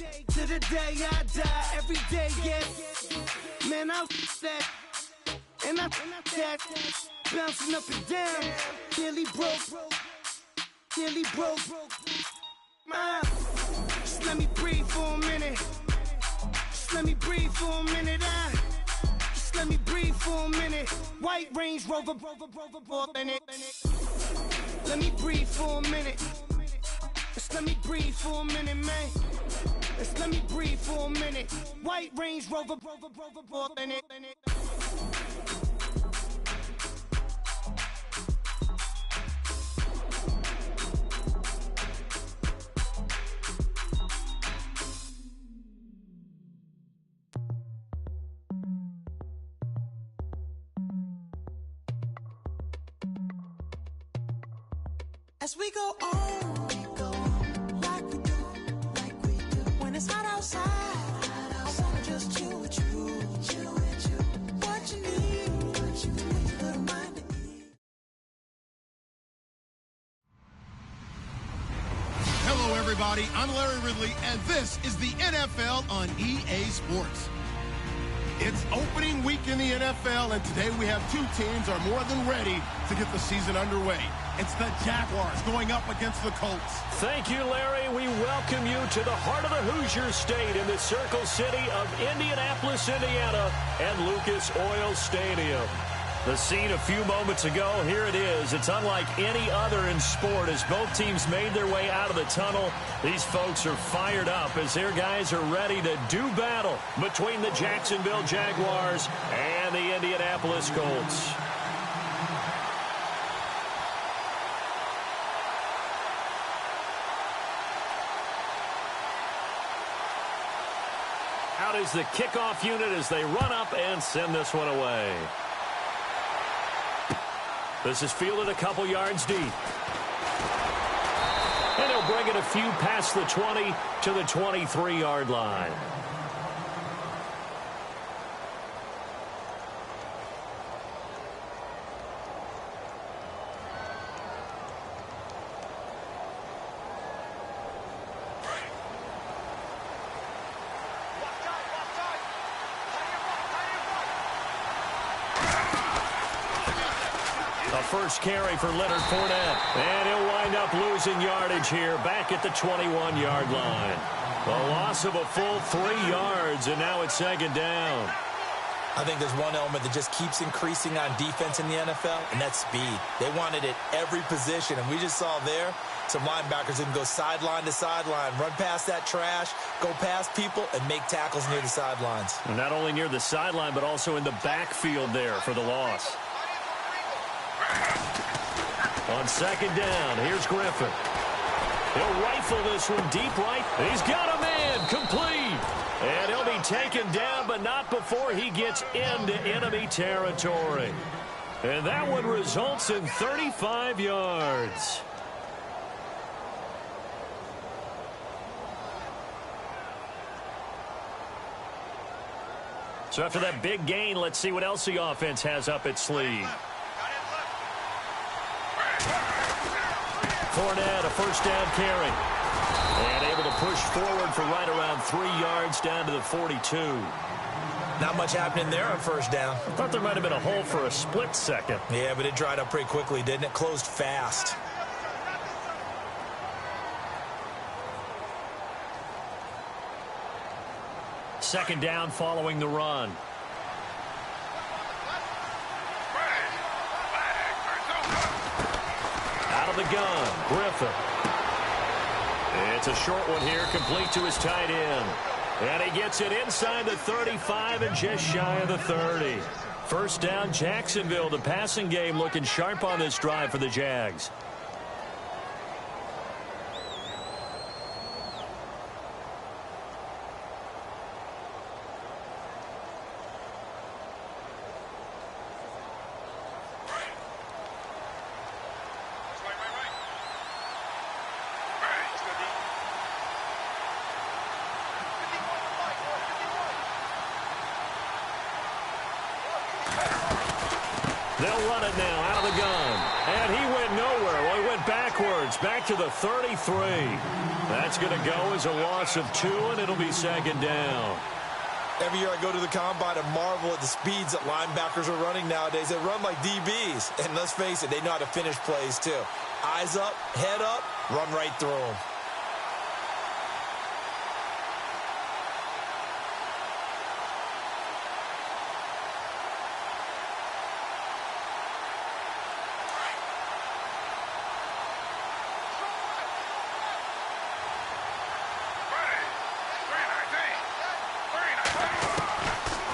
To the day I die, every day, yeah. Man, I that, and I that, bouncing up and down, nearly broke. Just let me breathe for a minute. Just let me breathe for a minute. Just let me breathe for a minute. White Range Rover, in it. Let me breathe for a minute. Just let me breathe for a minute, man. Just let me breathe for a minute. White Range Rover, in it. As we go on, like we do. When it's hot outside, I wanna just chill with you. What you need, a little mind to eat. Hello, everybody. I'm Larry Ridley, and this is the NFL on EA Sports. It's opening week in the NFL, and today we have two teams are more than ready to get the season underway. It's the Jaguars going up against the Colts. Thank you, Larry. We welcome you to the heart of the Hoosier State in the Circle City of Indianapolis, Indiana, and Lucas Oil Stadium. The scene a few moments ago, here it is. It's unlike any other in sport as both teams made their way out of the tunnel. These folks are fired up as their guys are ready to do battle between the Jacksonville Jaguars and the Indianapolis Colts. Out is the kickoff unit as they run up and send this one away. This is fielded a couple yards deep. And he'll bring it a few past the 20 to the 23-yard line. First carry for Leonard Fournette. And he'll wind up losing yardage here back at the 21-yard line. A loss of a full 3 yards, and now it's second down. I think there's one element that just keeps increasing on defense in the NFL, and that's speed. They want it at every position, and we just saw there some linebackers who can go sideline to sideline, run past that trash, go past people, and make tackles near the sidelines. And not only near the sideline, but also in the backfield there for the loss. On second down, here's Griffin. He'll rifle this one deep right. He's got a man, complete. And he'll be taken down, but not before he gets into enemy territory. And that one results in 35 yards. So after that big gain, let's see what else the offense has up its sleeve. Fournette, a first down carry. And able to push forward for right around 3 yards down to the 42. Not much happening there on first down. I thought there might have been a hole for a split second. Yeah, but it dried up pretty quickly, didn't it? Closed fast. Second down following the run. Out of the gun, Griffin. It's a short one here, complete to his tight end. And he gets it inside the 35 and just shy of the 30. First down, Jacksonville. The passing game looking sharp on this drive for the Jags. They'll run it now out of the gun. And he went nowhere. Well, he went backwards. It's back to the 33. That's going to go as a loss of 2, and it'll be second down. Every year I go to the combine and marvel at the speeds that linebackers are running nowadays. They run like DBs. And let's face it, they know how to finish plays too. Eyes up, head up, run right through them.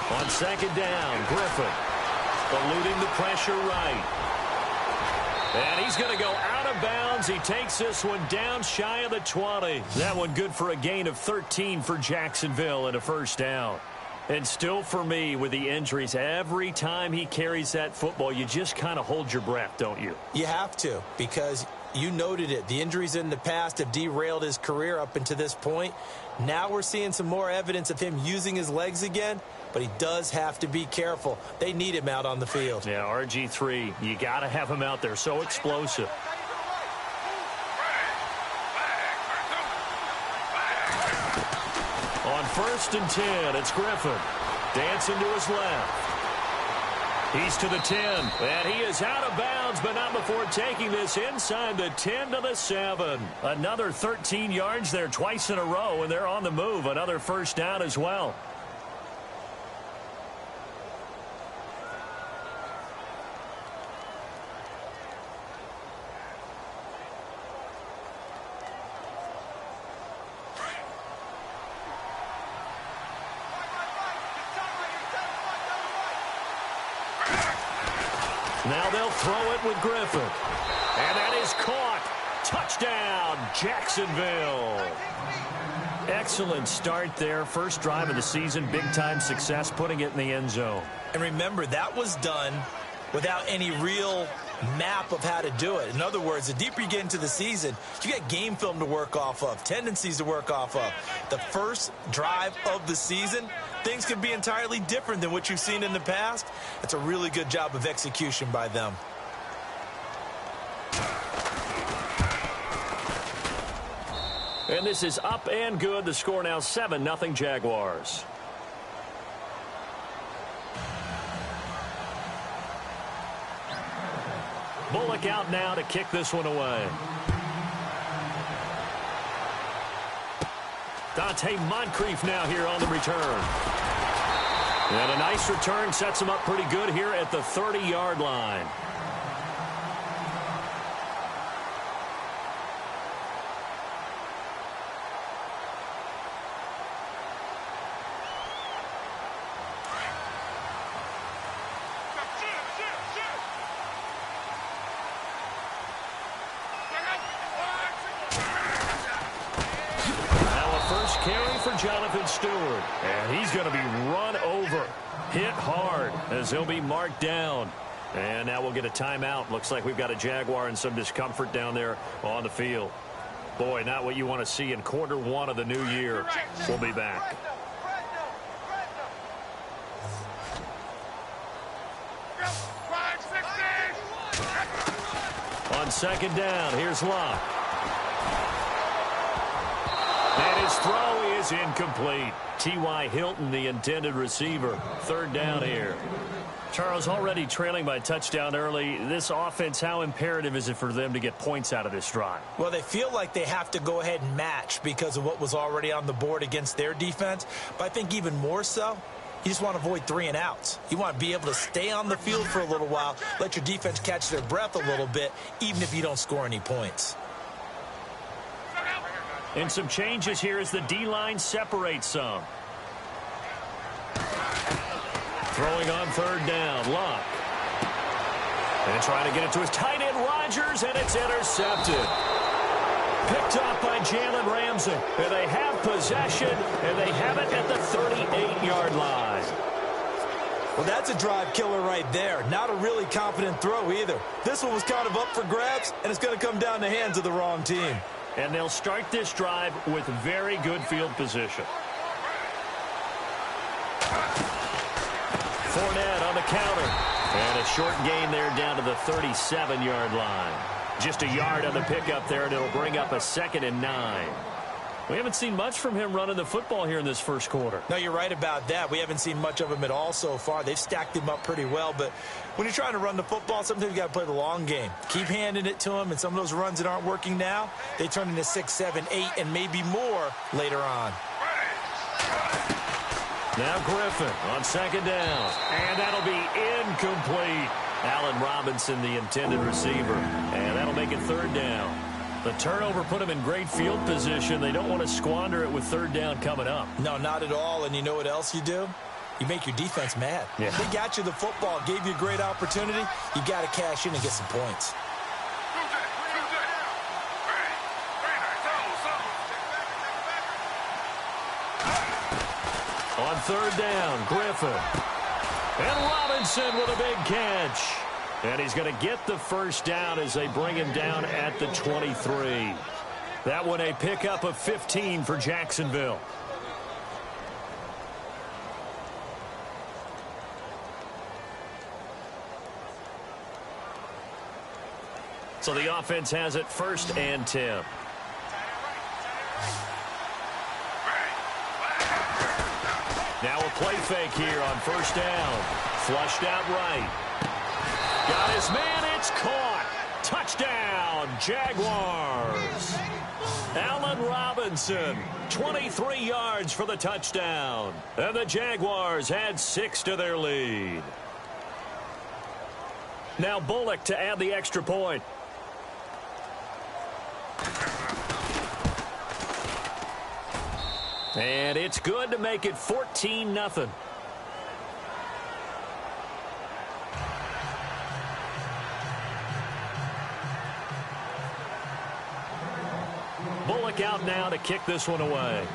On second down, Griffin eluding the pressure right. And he's going to go out of bounds. He takes this one down shy of the 20. That one good for a gain of 13 for Jacksonville and a first down. And still for me with the injuries, every time he carries that football, you just kind of hold your breath, don't you? You have to, because you noted it. The injuries in the past have derailed his career up until this point. Now we're seeing some more evidence of him using his legs again, but he does have to be careful. They need him out on the field. Yeah, RG3, you got to have him out there. So explosive. On 1st and 10, it's Griffin. Dancing to his left. He's to the 10, and he is out of bounds, but not before taking this inside the 10 to the 7. Another 13 yards there twice in a row, and they're on the move. Another first down as well. Now they'll throw it with Griffin. And that is caught. Touchdown, Jacksonville. Excellent start there. First drive of the season. Big-time success putting it in the end zone. And remember, that was done without any real map of how to do it. In other words, the deeper you get into the season, you got game film to work off of, tendencies to work off of. The first drive of the season, things could be entirely different than what you've seen in the past. It's a really good job of execution by them. And this is up and good. The score now 7-0 Jaguars. Bullock out now to kick this one away. Dante Moncrief now here on the return. And a nice return sets him up pretty good here at the 30-yard line. Carry for Jonathan Stewart. And he's going to be run over. Hit hard as he'll be marked down. And now we'll get a timeout. Looks like we've got a Jaguar and some discomfort down there on the field. Boy, not what you want to see in quarter one of the new year. We'll be back. On second down, here's Locke. And his throw is incomplete. T.Y. Hilton, the intended receiver. Third down here. Charles, already trailing by a touchdown early. This offense, how imperative is it for them to get points out of this drive? Well, they feel like they have to go ahead and match because of what was already on the board against their defense. But I think even more so, you just want to avoid 3 and outs. You want to be able to stay on the field for a little while, let your defense catch their breath a little bit, even if you don't score any points. And some changes here as the D-line separates some. Throwing on third down, Locke. And trying to get it to his tight end, Rodgers, and it's intercepted. Picked off by Jalen Ramsey. And they have possession, and they have it at the 38-yard line. Well, that's a drive killer right there. Not a really confident throw either. This one was kind of up for grabs, and it's going to come down the hands of the wrong team. And they'll start this drive with very good field position. Fournette on the counter. And a short gain there down to the 37-yard line. Just a yard on the pickup there, and it'll bring up a 2nd and 9. We haven't seen much from him running the football here in this first quarter. No, you're right about that. We haven't seen much of him at all so far. They've stacked him up pretty well, but when you're trying to run the football, sometimes you got to play the long game. Keep handing it to him, and some of those runs that aren't working now, they turn into 6, 7, 8, and maybe more later on. Now Griffin on 2nd down, and that'll be incomplete. Allen Robinson, the intended receiver, and that'll make it 3rd down. The turnover put them in great field position. They don't want to squander it with 3rd down coming up. No, not at all. And you know what else you do? You make your defense mad. Yeah. They got you the football, gave you a great opportunity. You got to cash in and get some points. On 3rd down, Griffin. And Robinson with a big catch. And he's going to get the 1st down as they bring him down at the 23. That one a pickup of 15 for Jacksonville. So the offense has it 1st and 10. Now a play fake here on 1st down. Flushed out right. Got his man, it's caught. Touchdown, Jaguars. Allen Robinson, 23 yards for the touchdown. And the Jaguars add 6 to their lead. Now Bullock to add the extra point. And it's good to make it 14-0. Bullock out now to kick this one away.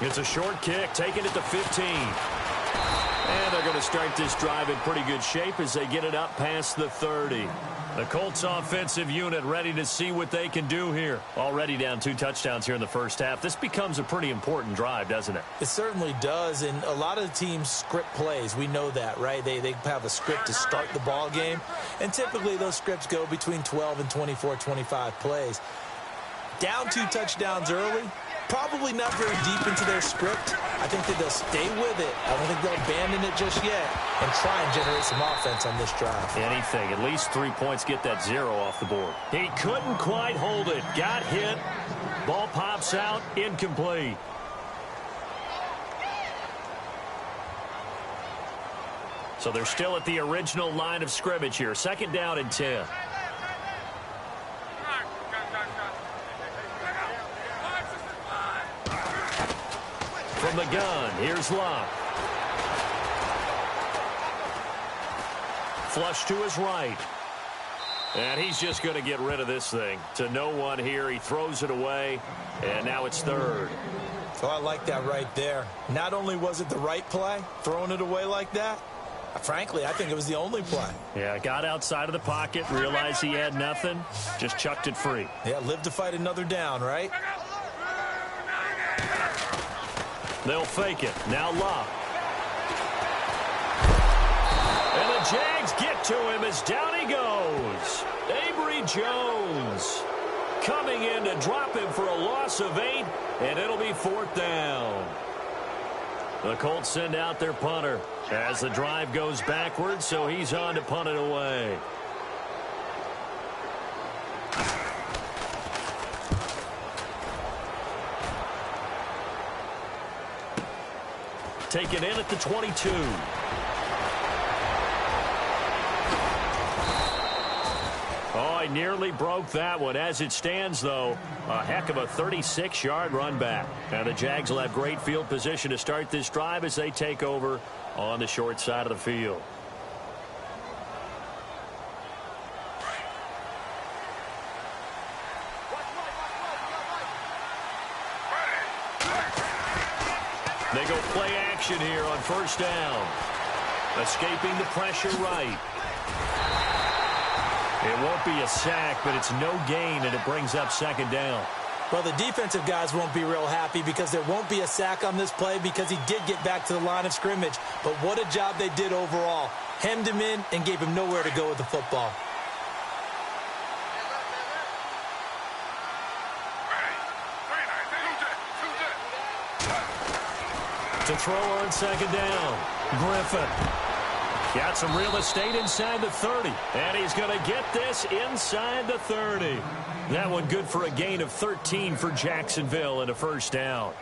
It's a short kick, taking it to 15. And they're going to start this drive in pretty good shape as they get it up past the 30. The Colts offensive unit ready to see what they can do here. Already down 2 touchdowns here in the first half. This becomes a pretty important drive, doesn't it? It certainly does, and a lot of the teams script plays. We know that, right? They have a script to start the ball game, and typically those scripts go between 12 and 24, 25 plays. Down 2 touchdowns early, probably not very deep into their script. I think that they'll stay with it. I don't think they'll abandon it just yet and try and generate some offense on this drive. Anything. At least 3 points, get that 0 off the board. He couldn't quite hold it. Got hit. Ball pops out. Incomplete. So they're still at the original line of scrimmage here. 2nd down and 10. From the gun, here's Locke. Flush to his right. And he's just going to get rid of this thing. To no one here. He throws it away. And now it's 3rd. So I like that right there. Not only was it the right play, throwing it away like that, frankly, I think it was the only play. Yeah, got outside of the pocket, realized he had nothing, just chucked it free. Yeah, live to fight another down, right? They'll fake it. Now Locke. And the Jags get to him as down he goes. Avery Jones coming in to drop him for a loss of 8, and it'll be 4th down. The Colts send out their punter as the drive goes backwards, so he's on to punt it away. Taken in at the 22. Oh, I nearly broke that one. As it stands, though, a heck of a 36-yard run back. And the Jags will have great field position to start this drive as they take over on the short side of the field. They go play action here on 1st down. Escaping the pressure right. It won't be a sack, but it's no gain, and it brings up 2nd down. Well, the defensive guys won't be real happy because there won't be a sack on this play because he did get back to the line of scrimmage. But what a job they did overall. Hemmed him in and gave him nowhere to go with the football. To throw on second down, Griffin. Got some real estate inside the 30. And he's going to get this inside the 30. That one good for a gain of 13 for Jacksonville and a first down.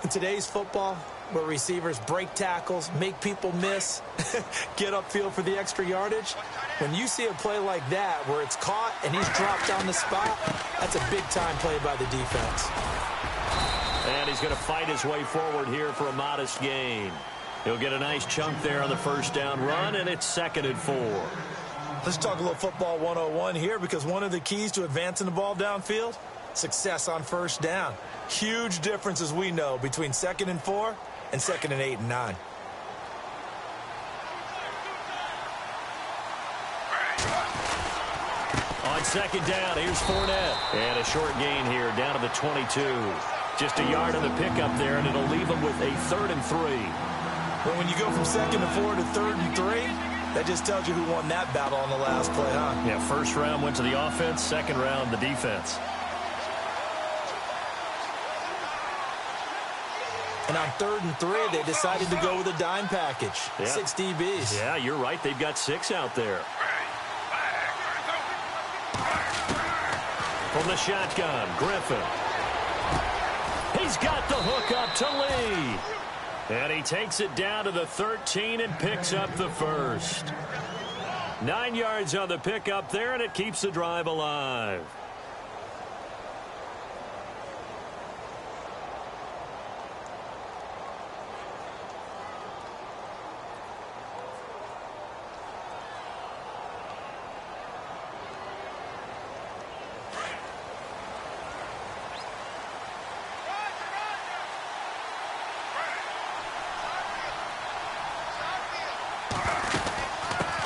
In today's football, where receivers break tackles, make people miss, get upfield for the extra yardage, when you see a play like that where it's caught and he's dropped on the spot, that's a big-time play by the defense. And he's going to fight his way forward here for a modest gain. He'll get a nice chunk there on the first down run, and it's 2nd and 4. Let's talk a little football 101 here, because one of the keys to advancing the ball downfield, success on first down. Huge difference, as we know, between 2nd and 4 and 2nd and 8 and 9. On second down, here's Fournette. And a short gain here down to the 22. Just a yard on the pickup there, and it'll leave him with a 3rd and 3. But when you go from 2nd and 4 to 3rd and 3, that just tells you who won that battle on the last play, huh? Yeah, first round went to the offense, second round the defense. And on 3rd and 3, they decided to go with a dime package. Yeah. 6 DBs. Yeah, you're right. They've got 6 out there. From the shotgun, Griffin. He's got the hook up to Lee. And he takes it down to the 13 and picks up the first. 9 yards on the pickup there, and it keeps the drive alive.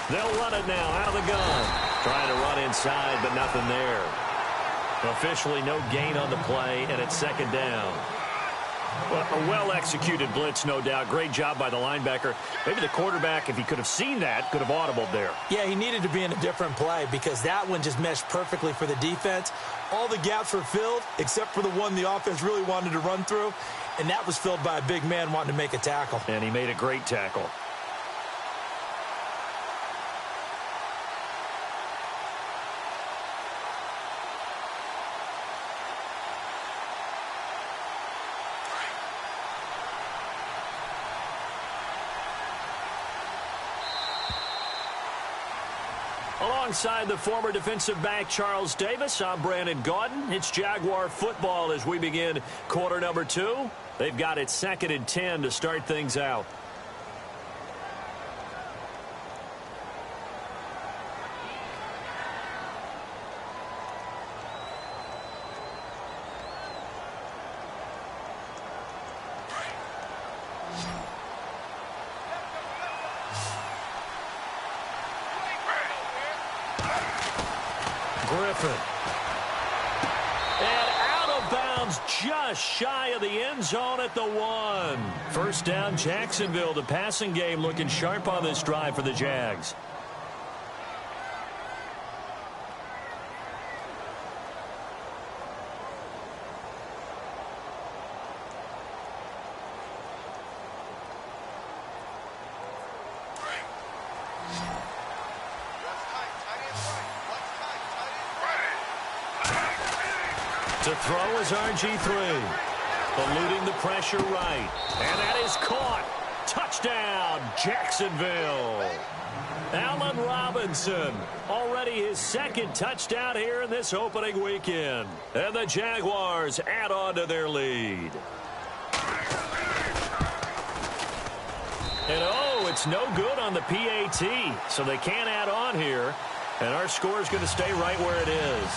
They'll run it now out of the gun. Trying to run inside, but nothing there. Officially no gain on the play, and it's 2nd down. Well, a well-executed blitz, no doubt. Great job by the linebacker. Maybe the quarterback, if he could have seen that, could have audibled there. Yeah, he needed to be in a different play because that one just meshed perfectly for the defense. All the gaps were filled except for the one the offense really wanted to run through, and that was filled by a big man wanting to make a tackle. And he made a great tackle. Alongside the former defensive back Charles Davis, I'm Brandon Gaudin. It's Jaguar football as we begin quarter number 2. They've got it 2nd and 10 to start things out. Griffin. And out of bounds just shy of the end zone at the 1. First down, Jacksonville. The passing game looking sharp on this drive for the Jags. To throw is RG3. Eluding the pressure right. And that is caught. Touchdown, Jacksonville. Allen Robinson. Already his 2nd touchdown here in this opening weekend. And the Jaguars add on to their lead. And oh, it's no good on the PAT. So they can't add on here. And our score is going to stay right where it is.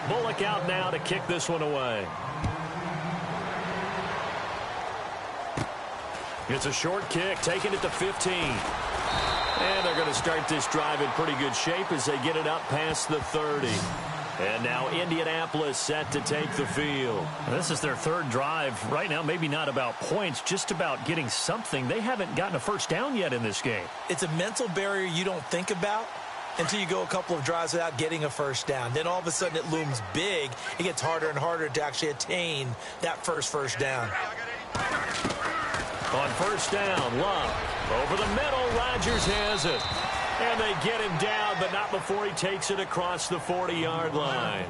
Bullock out now to kick this one away. It's a short kick, taking it to 15. And they're going to start this drive in pretty good shape as they get it up past the 30. And now Indianapolis set to take the field. This is their third drive. Right now, maybe not about points, just about getting something. They haven't gotten a first down yet in this game. It's a mental barrier you don't think about until you go a couple of drives without getting a first down. Then all of a sudden it looms big. It gets harder and harder to actually attain that first down. On first down, Luck. Over the middle, Rodgers has it. And they get him down, but not before he takes it across the 40-yard line.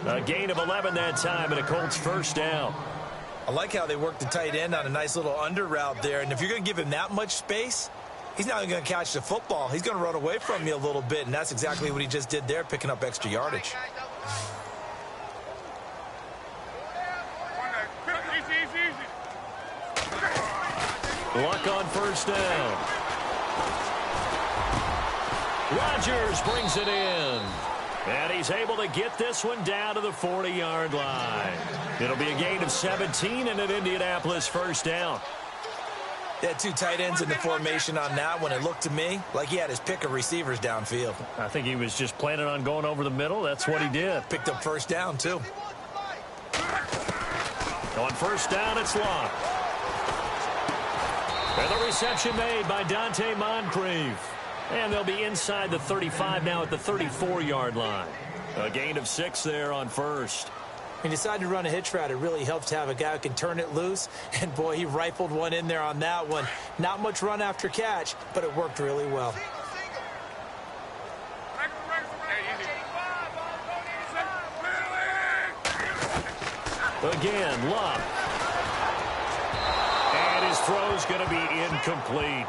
A gain of 11 that time, and a Colts first down. I like how they work the tight end on a nice little under route there. And if you're going to give him that much space, he's not going to catch the football. He's going to run away from you a little bit, and that's exactly what he just did there, picking up extra yardage. Luck on first down. Rodgers brings it in. And he's able to get this one down to the 40-yard line. It'll be a gain of 17 and an Indianapolis first down. They had two tight ends in the formation on that one. It looked to me like he had his pick of receivers downfield. I think he was just planning on going over the middle. That's what he did. Picked up first down, too. On first down, it's Luck. And the reception made by Dante Moncrief. And they'll be inside the 35 now at the 34-yard line. A gain of 6 there on first. When you decide to run a hitch route, it really helps to have a guy who can turn it loose. And, boy, he rifled one in there on that one. Not much run after catch, but it worked really well. Again, Luck. And his throw's going to be incomplete.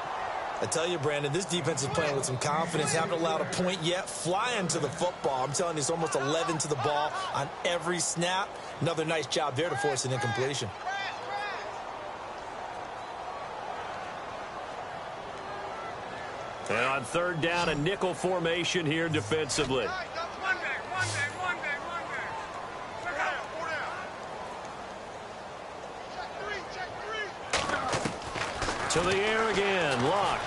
I tell you, Brandon, this defense is playing with some confidence. Haven't allowed a point yet. Flying to the football. I'm telling you, it's almost 11 to the ball on every snap. Another nice job there to force an incompletion. And on third down, a nickel formation here defensively. To the air again, Luck.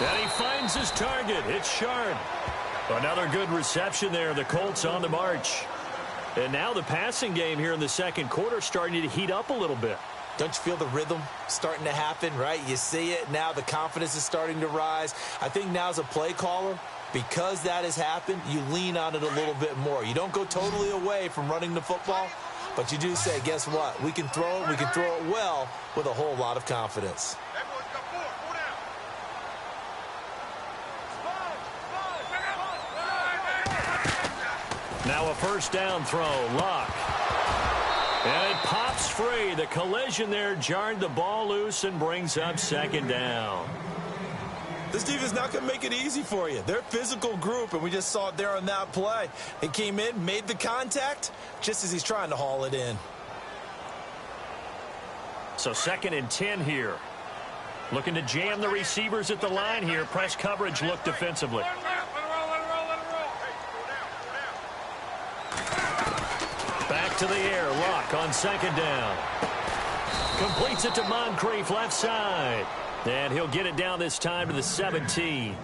And he finds his target. It's Sharp. Another good reception there. The Colts on the march. And now the passing game here in the second quarter starting to heat up a little bit. Don't you feel the rhythm starting to happen, right? You see it now. The confidence is starting to rise. I think now as a play caller, because that has happened, you lean on it a little bit more. You don't go totally away from running the football, but you do say, guess what? We can throw it. We can throw it well with a whole lot of confidence. Now a first down throw. Luck. And it pops free. The collision there jarred the ball loose and brings up second down. This defense is not going to make it easy for you. They're a physical group, and we just saw it there on that play. They came in, made the contact, just as he's trying to haul it in. So 2nd and 10 here. Looking to jam the receivers at the line here. Press coverage look defensively. Back to the air. Luck on second down. Completes it to Moncrief left side. And he'll get it down this time to the 17.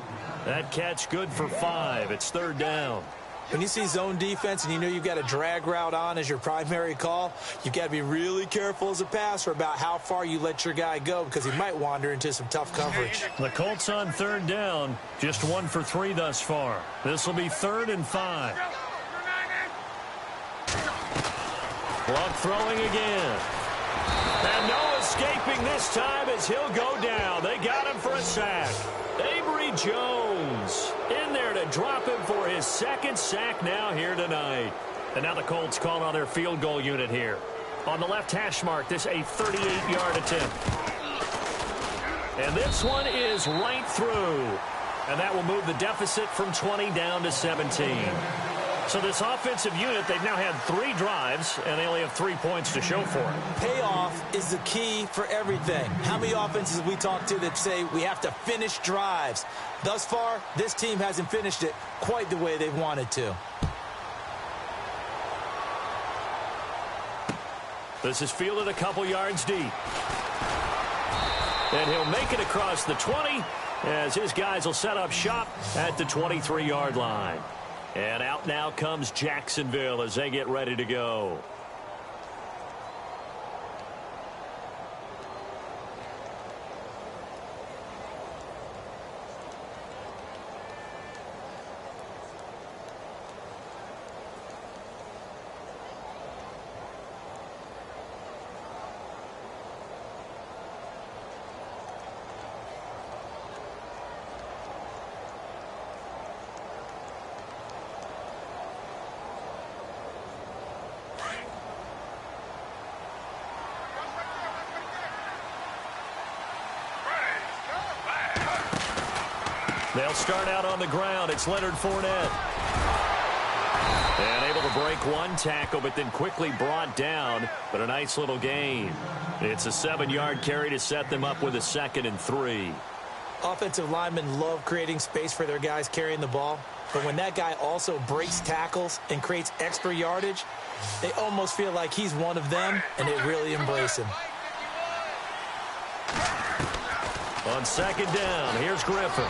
That catch good for 5. It's third down. When you see zone defense and you know you've got a drag route on as your primary call, you've got to be really careful as a passer about how far you let your guy go because he might wander into some tough coverage. The Colts on third down, just 1 for 3 thus far. This will be 3rd and 5. Luck throwing again. And no escaping this time as he'll go down. They got him for a sack. Avery Jones in there to drop him for his 2nd sack now here tonight. And now the Colts call on their field goal unit here. On the left hash mark, this a 38-yard attempt. And this one is right through. And that will move the deficit from 20 down to 17. So this offensive unit, they've now had 3 drives, and they only have 3 points to show for it. Payoff is the key for everything. How many offenses we talk to that say we have to finish drives? Thus far, this team hasn't finished it quite the way they've wanted to. This is fielded a couple yards deep. And he'll make it across the 20 as his guys will set up shop at the 23-yard line. And out now comes Jacksonville as they get ready to go. They'll start out on the ground. It's Leonard Fournette. And able to break one tackle, but then quickly brought down. But a nice little gain. It's a 7-yard carry to set them up with a 2nd and 3. Offensive linemen love creating space for their guys carrying the ball. But when that guy also breaks tackles and creates extra yardage, they almost feel like he's one of them, and they really embrace him. On 2nd down, here's Griffin.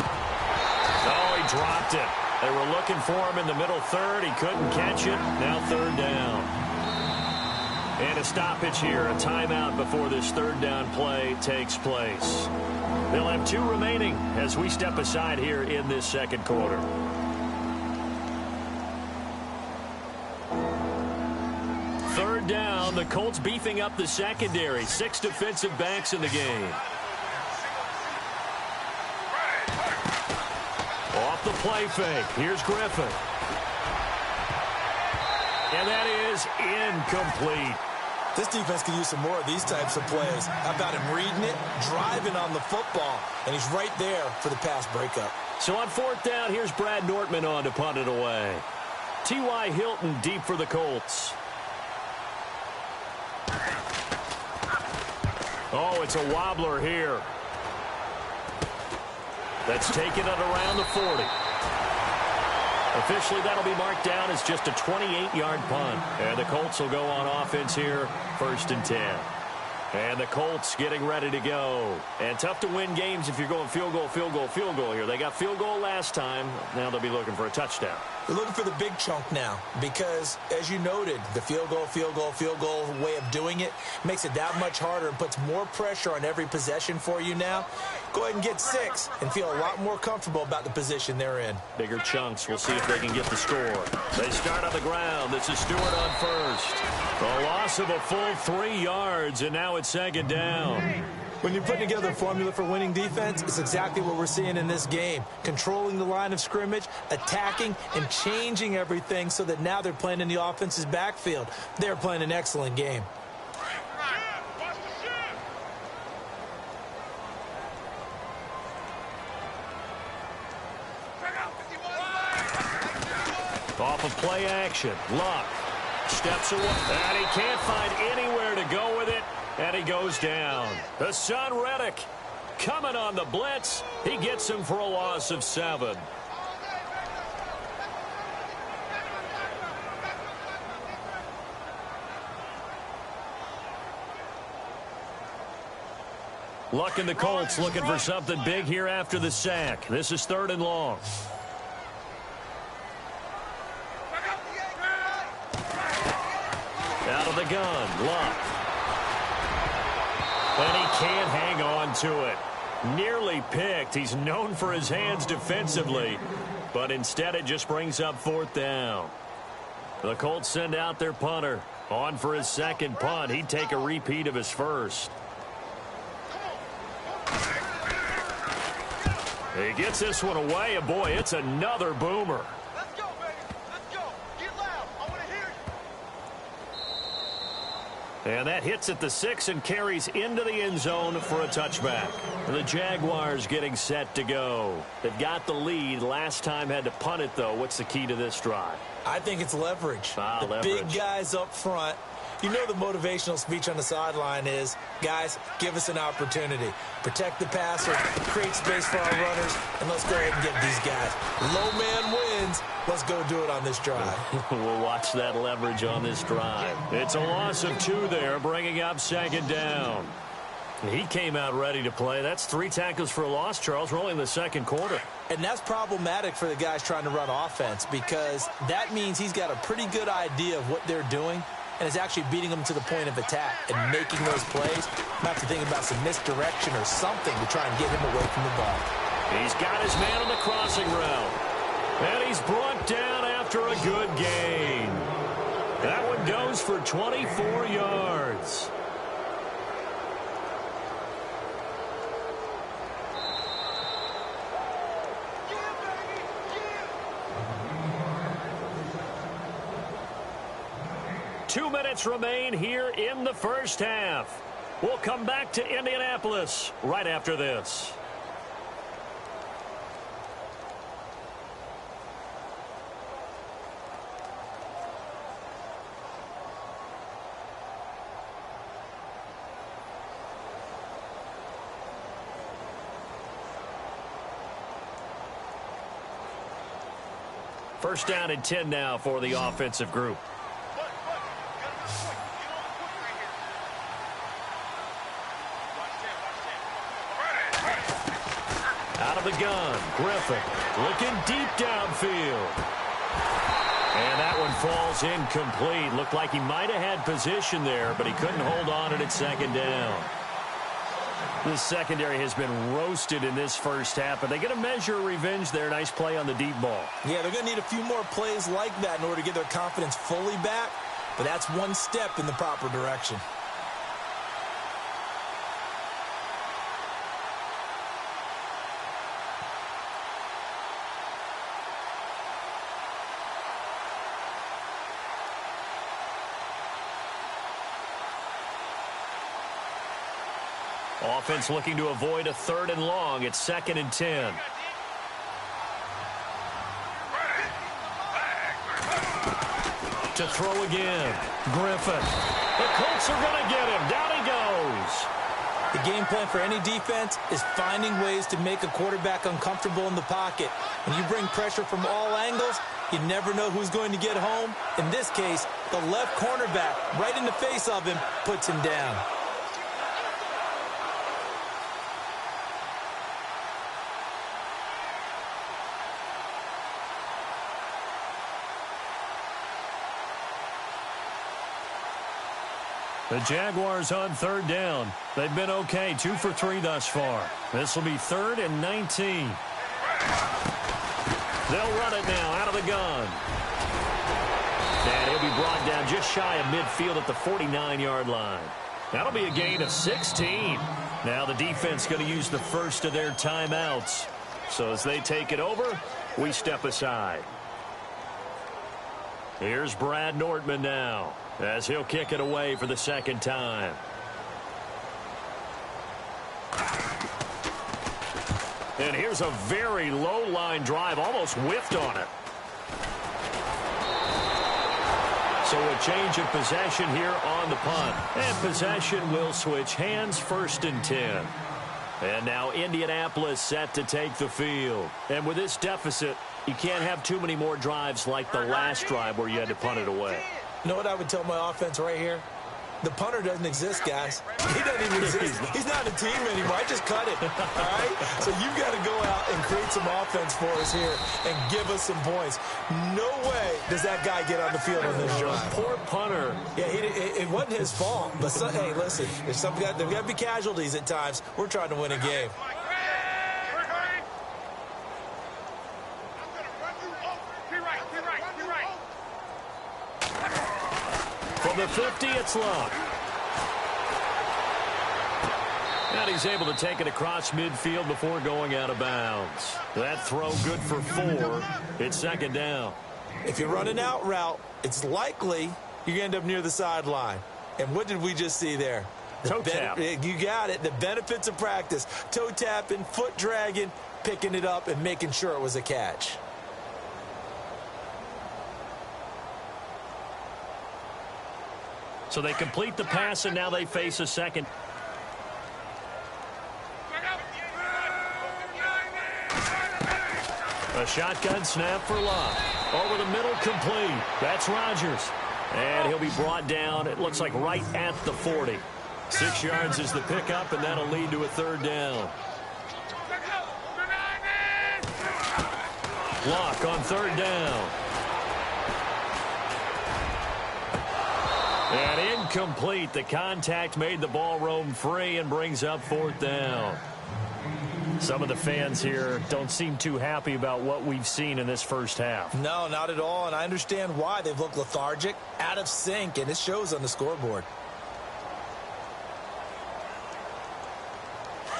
Oh, he dropped it. They were looking for him in the middle third. He couldn't catch it. Now 3rd down. And a stoppage here, a timeout before this 3rd down play takes place. They'll have 2 remaining as we step aside here in this 2nd quarter. Third down, the Colts beefing up the secondary. 6 defensive backs in the game. Off the play fake. Here's Griffin. And that is incomplete. This defense could use some more of these types of plays. How about him reading it, driving on the football, and he's right there for the pass breakup. So on 4th down, here's Brad Nortman on to punt it away. T.Y. Hilton deep for the Colts. Oh, it's a wobbler here. That's taken it around the 40. Officially, that'll be marked down as just a 28-yard punt. And the Colts will go on offense here, 1st and 10. And the Colts getting ready to go. And tough to win games if you're going field goal, field goal, field goal here. They got field goal last time. Now they'll be looking for a touchdown. They're looking for the big chunk now because, as you noted, the field goal way of doing it makes it that much harder and puts more pressure on every possession for you now. Go ahead and get 6 and feel a lot more comfortable about the position they're in. Bigger chunks. We'll see if they can get the score. They start on the ground. This is Stewart on first. A loss of a full 3 yards, and now it's 2nd down. When you're putting together a formula for winning defense, it's exactly what we're seeing in this game. Controlling the line of scrimmage, attacking, and changing everything so that now they're playing in the offense's backfield. They're playing an excellent game. Off of play action, Luck steps away, and he can't find anywhere to go with it, and he goes down. Hassan Reddick coming on the blitz. He gets him for a loss of 7. Luck and the Colts looking for something big here after the sack. This is 3rd and long. Out of the gun, Luck. And he can't hang on to it. Nearly picked. He's known for his hands defensively, but instead it just brings up 4th down. The Colts send out their punter. On for his 2nd punt. He'd take a repeat of his 1st. He gets this one away, and boy, it's another boomer. Let's go, baby. Let's go. Get loud. I want to hear you. And that hits at the 6 and carries into the end zone for a touchback. The Jaguars getting set to go. They've got the lead. Last time had to punt it, though. What's the key to this drive? I think it's leverage. Leverage. Big guys up front. You know the motivational speech on the sideline is, guys, give us an opportunity. Protect the passer, create space for our runners, and let's go ahead and get these guys. Low man wins. Let's go do it on this drive. We'll watch that leverage on this drive. It's a loss of 2 there, bringing up 2nd down. He came out ready to play. That's 3 tackles for a loss, Charles. We're only in the second quarter. And that's problematic for the guys trying to run offense because that means he's got a pretty good idea of what they're doing and is actually beating them to the point of attack and making those plays. Not to think about some misdirection or something to try and get him away from the ball. He's got his man on the crossing route. And he's brought down after a good gain. That one goes for 24 yards. Two minutes remain here in the first half. We'll come back to Indianapolis right after this. First down and 10 now for the offensive group. Out of the gun, Griffin looking deep downfield. And that one falls incomplete. Looked like he might have had position there, but he couldn't hold on at second down. This secondary has been roasted in this first half, but they get a measure of revenge there. Nice play on the deep ball. Yeah, they're going to need a few more plays like that in order to get their confidence fully back, but that's one step in the proper direction. Offense looking to avoid a 3rd and long. It's 2nd and 10. To throw again. Griffin. The Colts are going to get him. Down he goes. The game plan for any defense is finding ways to make a quarterback uncomfortable in the pocket. When you bring pressure from all angles, you never know who's going to get home. In this case, the left cornerback, right in the face of him, puts him down. The Jaguars on 3rd down. They've been okay, 2 for 3 thus far. This will be 3rd and 19. They'll run it now out of the gun. And he'll be brought down just shy of midfield at the 49-yard line. That'll be a gain of 16. Now the defense going to use the first of their timeouts. So as they take it over, we step aside. Here's Brad Nortman now, as he'll kick it away for the 2nd time. And here's a very low line drive, almost whiffed on it. So a change of possession here on the punt. And possession will switch hands, 1st and 10. And now Indianapolis set to take the field. And with this deficit, you can't have too many more drives like the last drive where you had to punt it away. You know what I would tell my offense right here? The punter doesn't exist, guys. He doesn't even exist. He's not a team anymore. I just cut it, all right? So you've got to go out and create some offense for us here and give us some points. No way does that guy get on the field on this drive. Poor punter. Yeah, it wasn't his fault. But, hey, listen, there's got to be casualties at times. We're trying to win a game. From the 50, it's Luck. And he's able to take it across midfield before going out of bounds. That throw good for 4. It's 2nd down. If you're running out route, it's likely you're going to end up near the sideline. And what did we just see there? Toe tap. You got it. The benefits of practice. Toe tapping, foot dragging, picking it up, and making sure it was a catch. So they complete the pass, and now they face a second. A shotgun snap for Luck. Over the middle, complete. That's Rodgers. And he'll be brought down, it looks like right at the 40. 6 yards is the pickup, and that'll lead to a third down. Lock on third down. And incomplete. The contact made the ball roam free and brings up fourth down. Some of the fans here don't seem too happy about what we've seen in this first half. No, not at all, and I understand why. They've looked lethargic, out of sync, and it shows on the scoreboard.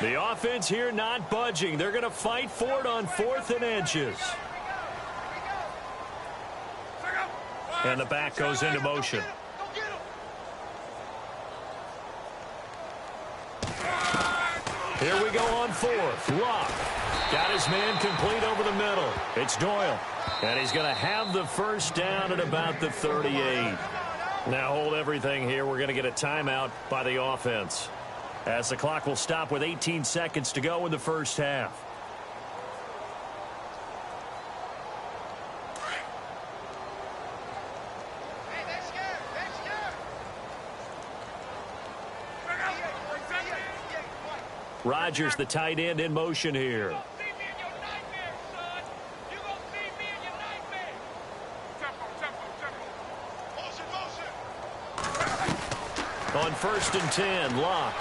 The offense here not budging. They're going to fight for it on 4th and inches. And the back goes into motion. Here we go on 4th. Lock. Got his man complete over the middle. It's Doyle. And he's going to have the first down at about the 38. Now hold everything here. We're going to get a timeout by the offense, as the clock will stop with 18 seconds to go in the first half. Rodgers, the tight end, in motion here. On 1st and 10, Lock.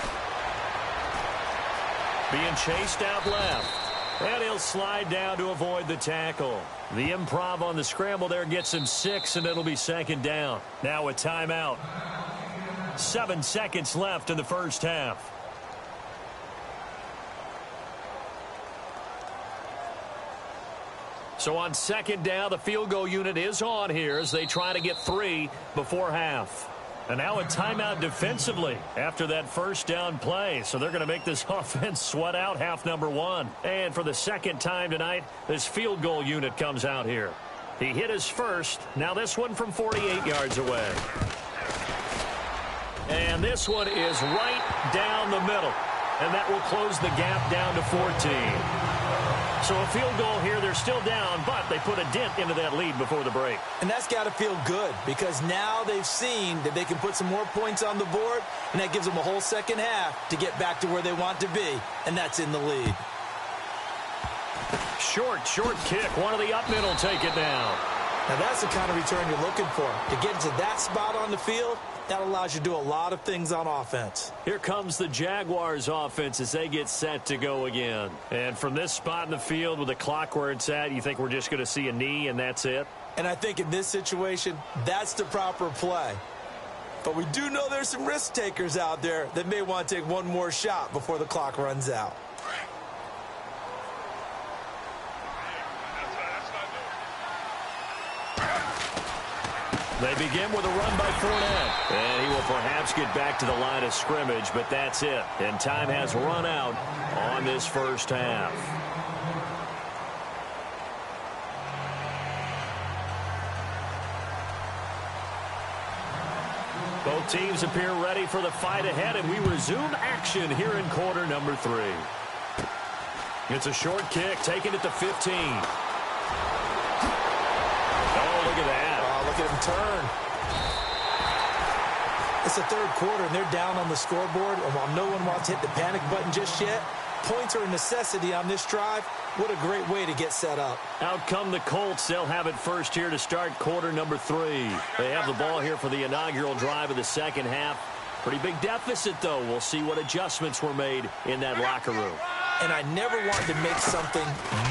Being chased out left. And he'll slide down to avoid the tackle. The improv on the scramble there gets him 6, and it'll be 2nd down. Now a timeout. 7 seconds left in the first half. So on 2nd down, the field goal unit is on here as they try to get 3 before half. And now a timeout defensively after that first down play. So they're going to make this offense sweat out half number 1. And for the 2nd time tonight, this field goal unit comes out here. He hit his first. Now this one from 48 yards away. And this one is right down the middle. And that will close the gap down to 14. So a field goal here. They're still down, but they put a dent into that lead before the break. And that's got to feel good, because now they've seen that they can put some more points on the board, and that gives them a whole second half to get back to where they want to be, and that's in the lead. Short kick. One of the up middle take it down. Now that's the kind of return you're looking for. To get to that spot on the field, that allows you to do a lot of things on offense. Here comes the Jaguars offense as they get set to go again. And from this spot in the field with the clock where it's at, you think we're just going to see a knee and that's it? And I think in this situation, that's the proper play. But we do know there's some risk takers out there that may want to take one more shot before the clock runs out. They begin with a run by Fournette. And he will perhaps get back to the line of scrimmage, but that's it. And time has run out on this first half. Both teams appear ready for the fight ahead, and we resume action here in quarter number 3. It's a short kick, taken at the 15. Oh, look at that. Look at him turn. It's the 3rd quarter, and they're down on the scoreboard. And while no one wants to hit the panic button just yet, points are a necessity on this drive. What a great way to get set up. Out come the Colts. They'll have it first here to start quarter number 3. They have the ball here for the inaugural drive of the second half. Pretty big deficit, though. We'll see what adjustments were made in that locker room. And I never wanted to make something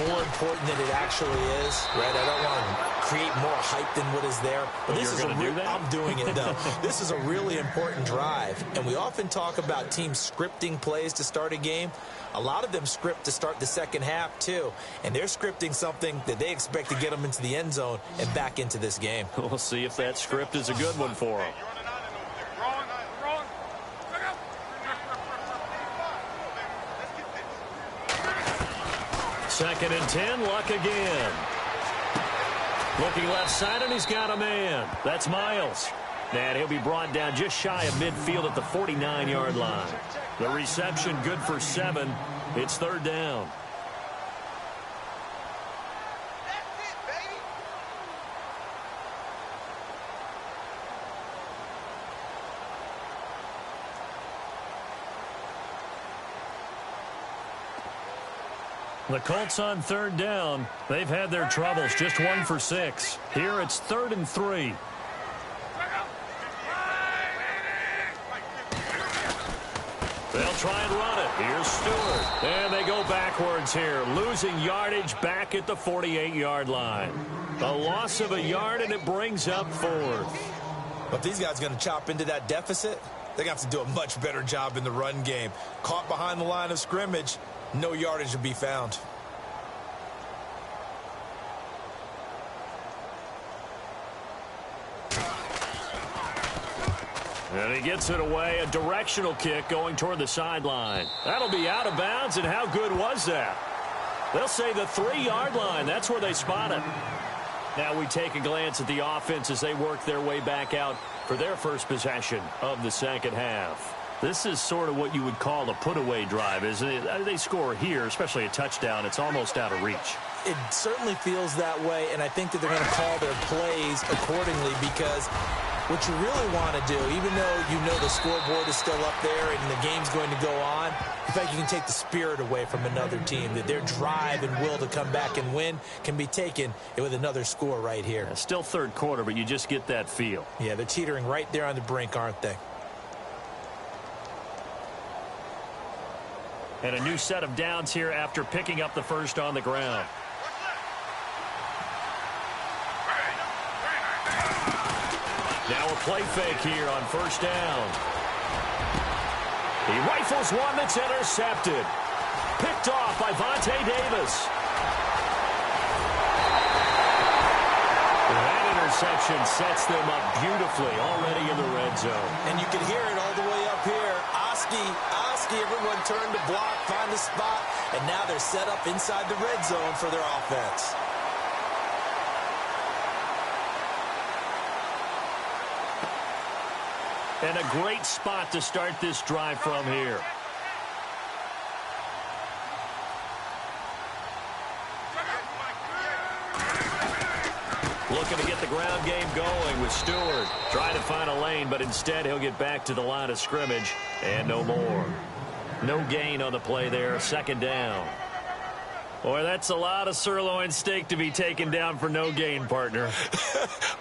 more important than it actually is, right? I don't want to create more hype than what is there. But this is I'm doing it, though. This is a really important drive. And we often talk about teams scripting plays to start a game. A lot of them script to start the second half, too. And they're scripting something that they expect to get them into the end zone and back into this game. We'll see if that script is a good one for them. 2nd and 10, Luck again. Looking left side, and he's got a man. That's Miles. And he'll be brought down just shy of midfield at the 49-yard line. The reception good for 7. It's 3rd down. The Colts on third down. They've had their troubles, just 1 for 6. Here it's 3rd and 3. They'll try and run it. Here's Stewart. And they go backwards here, losing yardage back at the 48-yard line. A loss of a yard, and it brings up 4th. But these guys are going to chop into that deficit. They're going to have to do a much better job in the run game. Caught behind the line of scrimmage, no yardage to be found. And he gets it away, a directional kick going toward the sideline. That'll be out of bounds, and how good was that? They'll say the 3-yard line. That's where they spot it. Now we take a glance at the offense as they work their way back out for their first possession of the second half. This is sort of what you would call a put-away drive, isn't it? They score here, especially a touchdown. It's almost out of reach. It certainly feels that way, and I think that they're going to call their plays accordingly because what you really want to do, even though you know the scoreboard is still up there and the game's going to go on, in fact, you can take the spirit away from another team, that their drive and will to come back and win can be taken with another score right here. Yeah, still third quarter, but you just get that feel. Yeah, they're teetering right there on the brink, aren't they? And a new set of downs here after picking up the first on the ground. Now a play fake here on first down. He rifles one that's intercepted. Picked off by Vontae Davis. That interception sets them up beautifully already in the red zone. And you can hear it all the way up here. Oski, everyone turned to block, find a spot, and now they're set up inside the red zone for their offense. And a great spot to start this drive from here. Looking to get the ground game going with Stewart. Trying to find a lane, but instead he'll get back to the line of scrimmage. And no more. No gain on the play there. Second down. Boy, that's a lot of sirloin steak to be taken down for no gain, partner.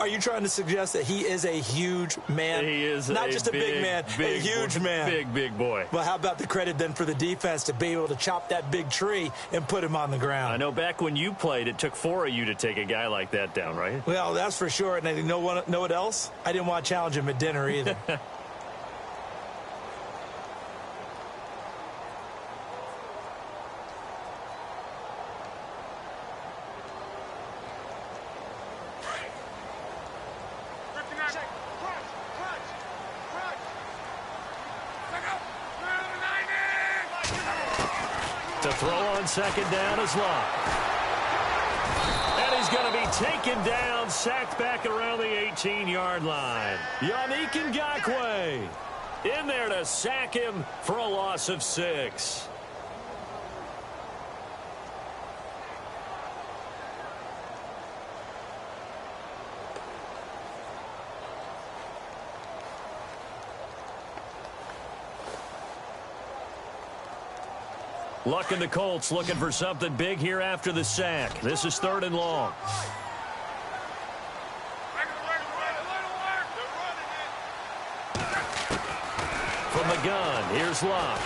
Are you trying to suggest that he is a huge man? He is not just a big man, a huge man. Big boy. Well, how about the credit then for the defense to be able to chop that big tree and put him on the ground? I know back when you played, it took 4 of you to take a guy like that down, right? Well, that's for sure. And you know what else? I didn't want to challenge him at dinner either. To throw on second down is Locke. And he's going to be taken down, sacked back around the 18-yard line. Yannick Ngakoue in there to sack him for a loss of 6. Luck and the Colts looking for something big here after the sack. This is 3rd and long. From the gun, here's Locke.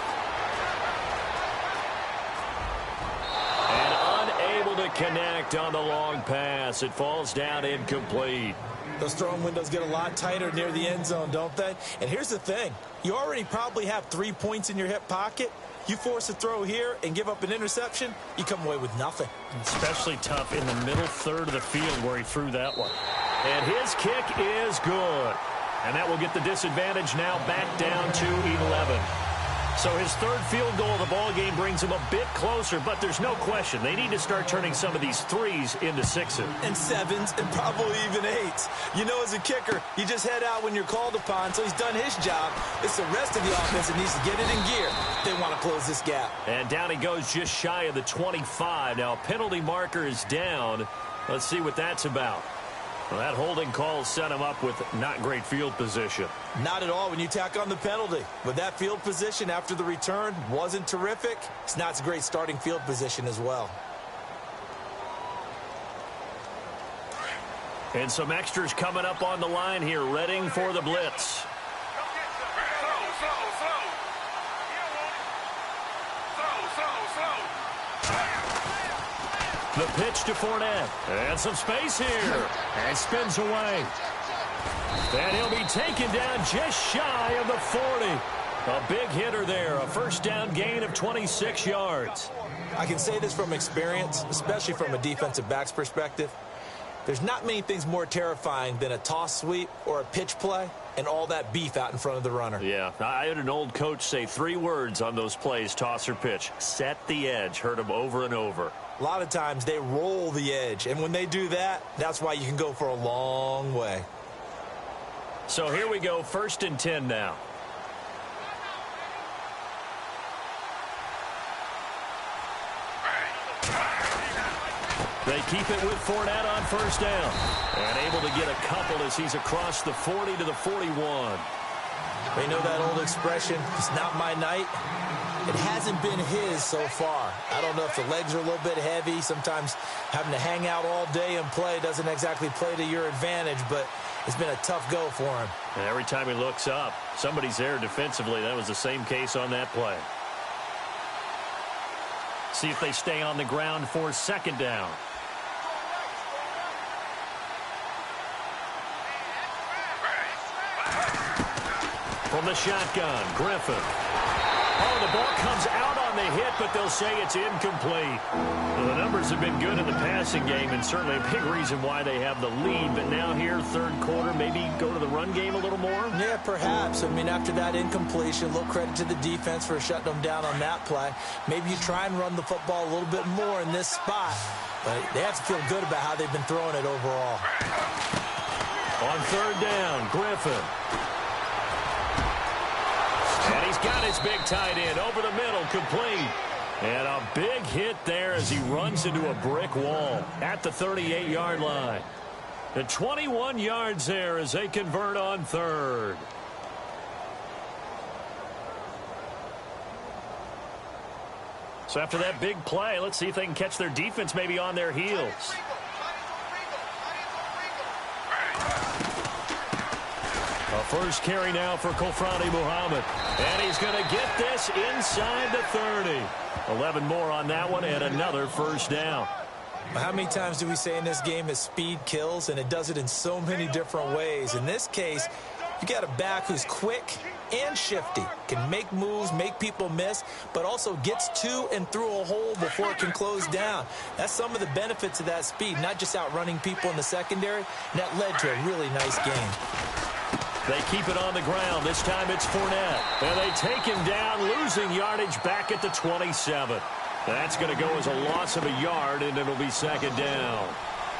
And unable to connect on the long pass. It falls down incomplete. Those throwing windows get a lot tighter near the end zone, don't they? And here's the thing. You already probably have 3 points in your hip pocket. You force a throw here and give up an interception, you come away with nothing. Especially tough in the middle third of the field where he threw that one. And his kick is good. And that will get the disadvantage now back down to 11. So his third field goal of the ball game brings him a bit closer, but there's no question they need to start turning some of these threes into 6s. And 7s and probably even 8s. You know, as a kicker, you just head out when you're called upon, so he's done his job. It's the rest of the offense that needs to get it in gear if they want to close this gap. And down he goes just shy of the 25. Now a penalty marker is down. Let's see what that's about. Well, that holding call set him up with not great field position. Not at all when you tack on the penalty. But that field position after the return wasn't terrific. It's not a great starting field position as well. And some extras coming up on the line here, readying for the blitz. The pitch to Fournette. And some space here. And spins away. And he'll be taken down just shy of the 40. A big hitter there. A first down gain of 26 yards. I can say this from experience, especially from a defensive back's perspective. There's not many things more terrifying than a toss sweep or a pitch play and all that beef out in front of the runner. Yeah, I had an old coach say 3 words on those plays, toss or pitch. Set the edge. Heard him over and over. A lot of times they roll the edge, and when they do that, that's why you can go for a long way. So here we go, 1st and 10 now. They keep it with Fournette on 1st down. And able to get a couple as he's across the 40 to the 41. They know that old expression, it's not my night. It hasn't been his so far. I don't know if the legs are a little bit heavy. Sometimes having to hang out all day and play doesn't exactly play to your advantage, but it's been a tough go for him. And every time he looks up, somebody's there defensively. That was the same case on that play. See if they stay on the ground for 2nd down. From the shotgun, Griffin. Oh, the ball comes out on the hit, but they'll say it's incomplete. Well, the numbers have been good in the passing game, and certainly a big reason why they have the lead. But now here, 3rd quarter, maybe go to the run game a little more? Yeah, perhaps. I mean, after that incompletion, a little credit to the defense for shutting them down on that play. Maybe you try and run the football a little bit more in this spot. But they have to feel good about how they've been throwing it overall. On 3rd down, Griffin. And he's got his big tight end over the middle, complete. And a big hit there as he runs into a brick wall at the 38-yard line. And 21 yards there as they convert on 3rd. So after that big play, let's see if they can catch their defense maybe on their heels. A first carry now for Kofrani Muhammad. And he's going to get this inside the 30. 11 more on that one and another first down. How many times do we say in this game that speed kills, and it does it in so many different ways? In this case, you got a back who's quick and shifty, can make moves, make people miss, but also gets to and through a hole before it can close down. That's some of the benefits of that speed, not just outrunning people in the secondary, and that led to a really nice game. They keep it on the ground. This time it's Fournette. And they take him down, losing yardage back at the 27. That's going to go as a loss of a yard, and it'll be 2nd down.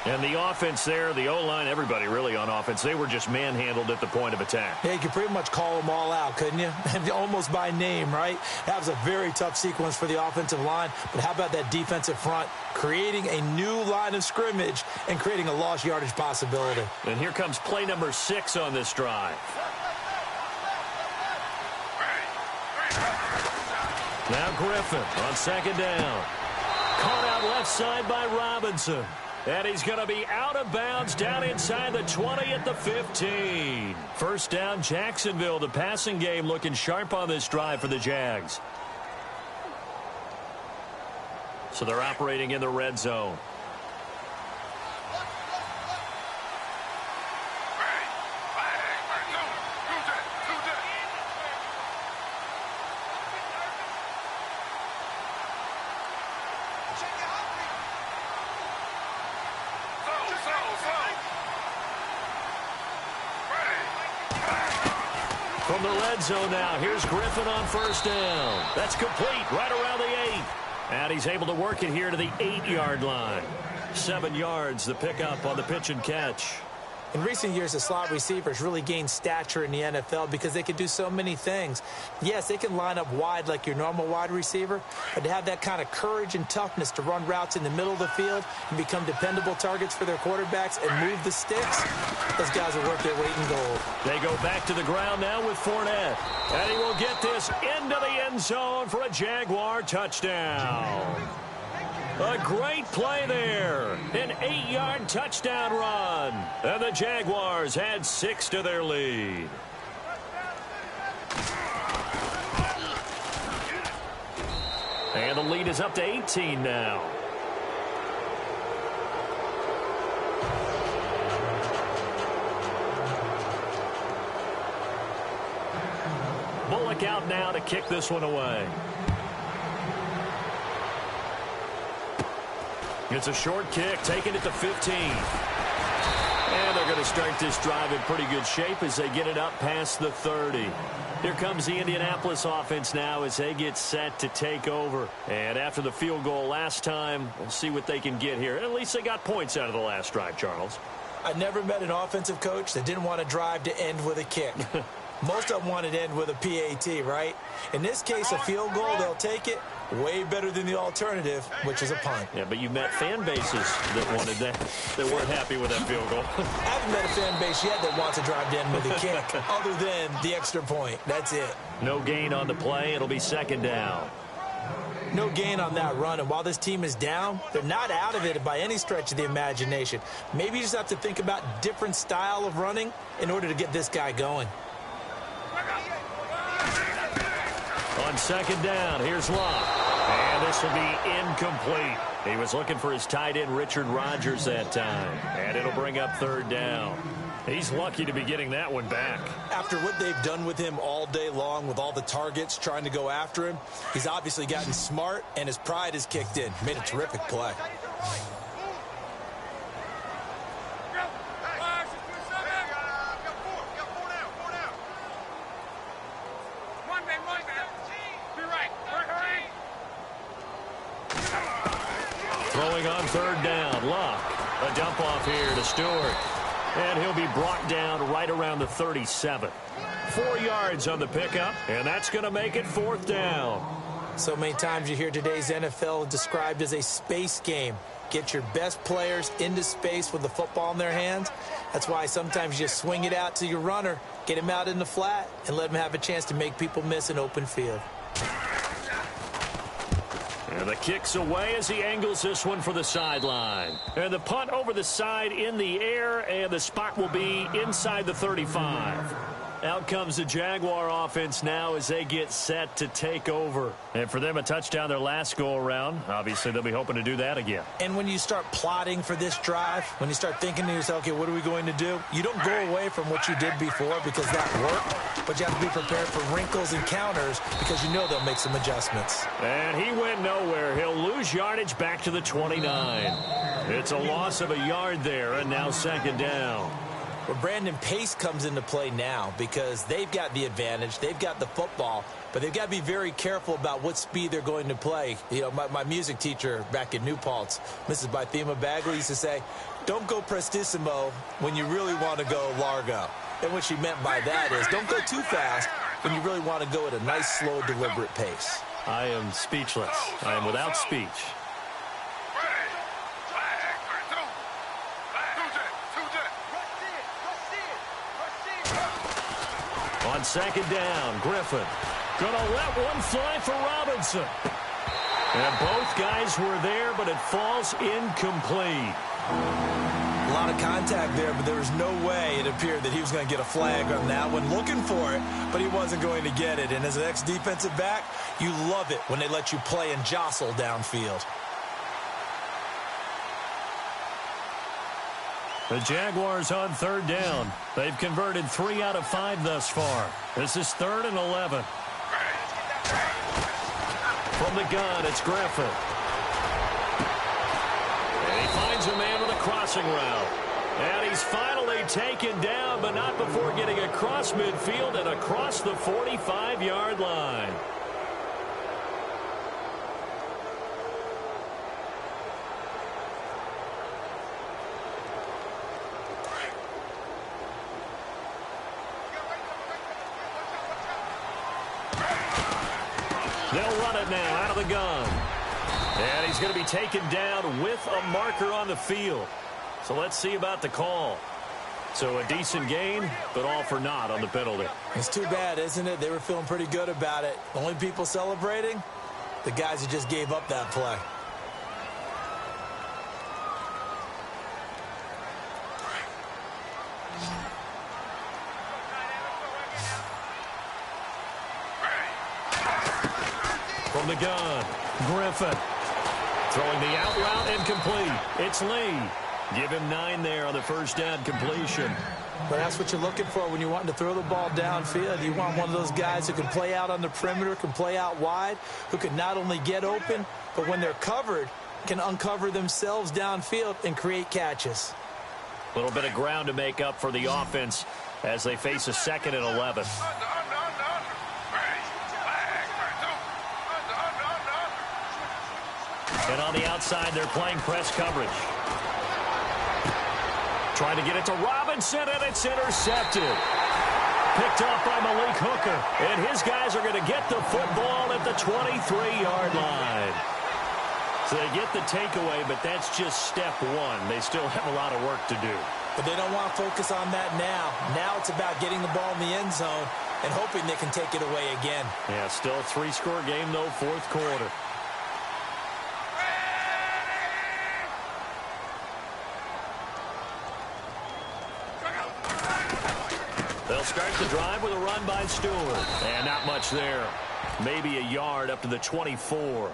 And the offense there, the O-line, everybody really on offense, they were just manhandled at the point of attack. Yeah, you could pretty much call them all out, couldn't you? Almost by name, right? That was a very tough sequence for the offensive line. But how about that defensive front creating a new line of scrimmage and creating a lost yardage possibility? And here comes play number 6 on this drive. Now Griffin on 2nd down. Caught out left side by Robinson. And he's going to be out of bounds down inside the 20 at the 15. First down, Jacksonville. The passing game looking sharp on this drive for the Jags. So they're operating in the red zone. From the red zone now, here's Griffin on 1st down. That's complete right around the 8. And he's able to work it here to the 8-yard line. 7 yards, the pickup on the pitch and catch. In recent years, the slot receivers really gained stature in the NFL because they can do so many things. Yes, they can line up wide like your normal wide receiver, but to have that kind of courage and toughness to run routes in the middle of the field and become dependable targets for their quarterbacks and move the sticks, those guys are worth their weight in gold. They go back to the ground now with Fournette. And he will get this into the end zone for a Jaguar touchdown. A great play there. An 8-yard touchdown run. And the Jaguars had 6 to their lead. And the lead is up to 18 now. Bullock out now to kick this one away. It's a short kick, taking it to 15. And they're going to start this drive in pretty good shape as they get it up past the 30. Here comes the Indianapolis offense now as they get set to take over. And after the field goal last time, we'll see what they can get here. At least they got points out of the last drive, Charles. I never met an offensive coach that didn't want to drive to end with a kick. Most of them wanted to end with a PAT, right? In this case, a field goal, they'll take it. Way better than the alternative, which is a punt. Yeah, but you met fan bases that wanted that, that weren't happy with that field goal. I haven't met a fan base yet that wants to drive to end with a kick, other than the extra point. That's it. No gain on the play. It'll be second down. No gain on that run, and while this team is down, they're not out of it by any stretch of the imagination. Maybe you just have to think about different style of running in order to get this guy going. On second down, here's Locke. And this will be incomplete. He was looking for his tight end, Richard Rodgers, that time. And it'll bring up third down. He's lucky to be getting that one back. After what they've done with him all day long with all the targets trying to go after him, he's obviously gotten smart, and his pride has kicked in. Made a terrific play. Throwing on third down, Locke. A dump off here to Stewart. And he'll be brought down right around the 37. 4 yards on the pickup, and that's going to make it fourth down. So many times you hear today's NFL described as a space game. Get your best players into space with the football in their hands. That's why sometimes you swing it out to your runner, get him out in the flat, and let him have a chance to make people miss an open field. And the kick's away as he angles this one for the sideline. And the punt over the side in the air, and the spot will be inside the 35. Out comes the Jaguar offense now as they get set to take over. And for them, a touchdown their last go-around. Obviously, they'll be hoping to do that again. And when you start plotting for this drive, when you start thinking to yourself, okay, what are we going to do? You don't go away from what you did before because that worked, but you have to be prepared for wrinkles and counters because you know they'll make some adjustments. And he went nowhere. He'll lose yardage back to the 29. It's a loss of a yard there, and now second down. Well, Brandon, pace comes into play now because they've got the advantage. They've got the football, but they've got to be very careful about what speed they're going to play. You know, my music teacher back in New Paltz, Mrs. Bythema Bagley, used to say, don't go prestissimo when you really want to go largo. And what she meant by that is don't go too fast when you really want to go at a nice, slow, deliberate pace. I am speechless. I am without speech. On second down, Griffin gonna let one fly for Robinson. And both guys were there, but it falls incomplete. A lot of contact there, but there was no way it appeared that he was going to get a flag on that one. Looking for it, but he wasn't going to get it. And as an ex-defensive back, you love it when they let you play and jostle downfield. The Jaguars on third down. They've converted 3 out of 5 thus far. This is 3rd and 11. From the gun, it's Griffin. And he finds a man with a crossing route. And he's finally taken down, but not before getting across midfield and across the 45-yard line. They'll run it now out of the gun. And he's going to be taken down with a marker on the field. So let's see about the call. So a decent gain, but all for naught on the penalty. It's too bad, isn't it? They were feeling pretty good about it. The only people celebrating, the guys who just gave up that play. From the gun, Griffin. Throwing the out route incomplete. It's Lee. Give him 9 there on the first down completion. But that's what you're looking for when you're wanting to throw the ball downfield. You want one of those guys who can play out on the perimeter, can play out wide, who can not only get open, but when they're covered, can uncover themselves downfield and create catches. A little bit of ground to make up for the offense as they face a 2nd and 11. And on the outside, they're playing press coverage. Trying to get it to Robinson, and it's intercepted. Picked off by Malik Hooker. And his guys are going to get the football at the 23-yard line. So they get the takeaway, but that's just step 1. They still have a lot of work to do. But they don't want to focus on that now. Now it's about getting the ball in the end zone and hoping they can take it away again. Yeah, still a 3-score game, though, 4th quarter. They'll start the drive with a run by Stewart. And not much there. Maybe a yard up to the 24.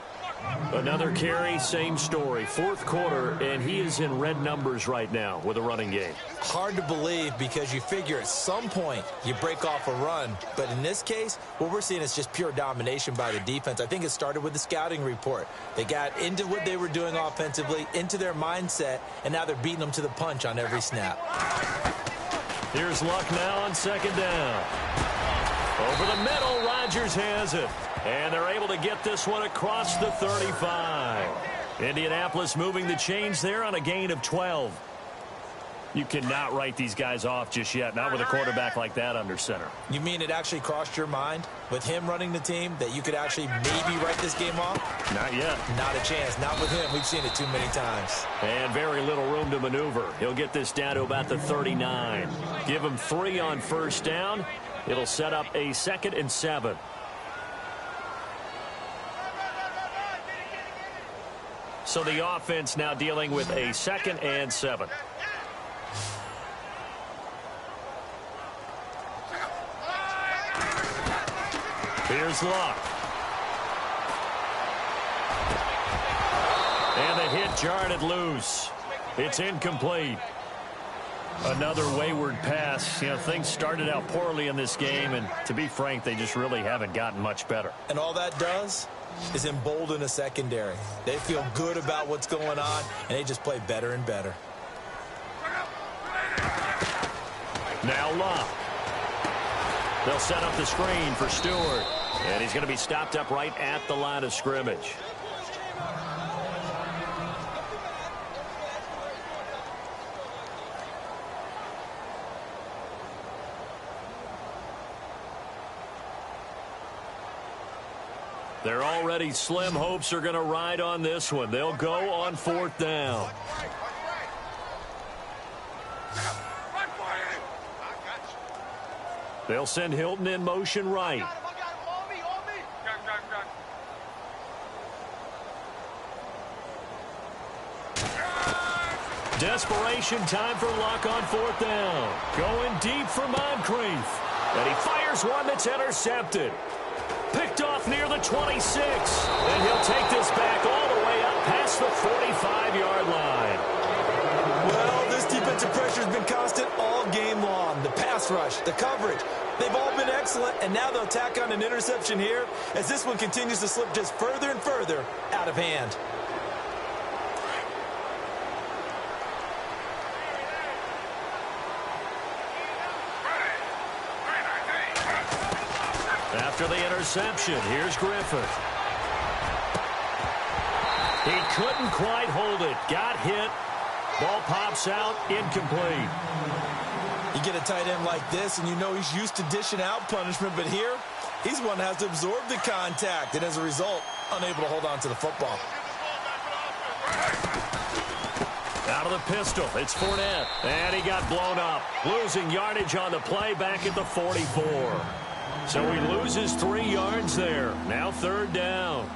Another carry, same story. 4th quarter, and he is in red numbers right now with a running game. Hard to believe because you figure at some point you break off a run. But in this case, what we're seeing is just pure domination by the defense. I think it started with the scouting report. They got into what they were doing offensively, into their mindset, and now they're beating them to the punch on every snap. Here's Luck now on 2nd down. Over the middle, Rodgers has it. And they're able to get this one across the 35. Indianapolis moving the chains there on a gain of 12. You cannot write these guys off just yet, not with a quarterback like that under center. You mean it actually crossed your mind with him running the team that you could actually maybe write this game off? Not yet. Not a chance. Not with him. We've seen it too many times. And very little room to maneuver. He'll get this down to about the 39. Give him 3 on first down. It'll set up a 2nd and 7. So the offense now dealing with a 2nd and 7. Here's Luck. And the hit jarred loose. It's incomplete. Another wayward pass. You know, things started out poorly in this game, and to be frank, they just really haven't gotten much better. And all that does is embolden a secondary. They feel good about what's going on, and they just play better and better. Now Luck. They'll set up the screen for Stewart. And he's going to be stopped up right at the line of scrimmage. Their already slim hopes are going to ride on this one. They'll go on 4th down. They'll send Hilton in motion right. Desperation time for Luck on 4th down. Going deep for Moncrief. And he fires one that's intercepted. Picked off near the 26. And he'll take this back all the way up past the 45-yard line. Well, this defensive pressure has been constant all game long. The pass rush, the coverage, they've all been excellent. And now they'll tack on an interception here as this one continues to slip just further and further out of hand. After the interception, here's Griffin. He couldn't quite hold it. Got hit. Ball pops out. Incomplete. You get a tight end like this, and you know he's used to dishing out punishment, but here, He's one that has to absorb the contact, and as a result, unable to hold on to the football. Out of the pistol, it's Fournette. And he got blown up. Losing yardage on the play back at the 44. So he loses 3 yards there. Now 3rd down.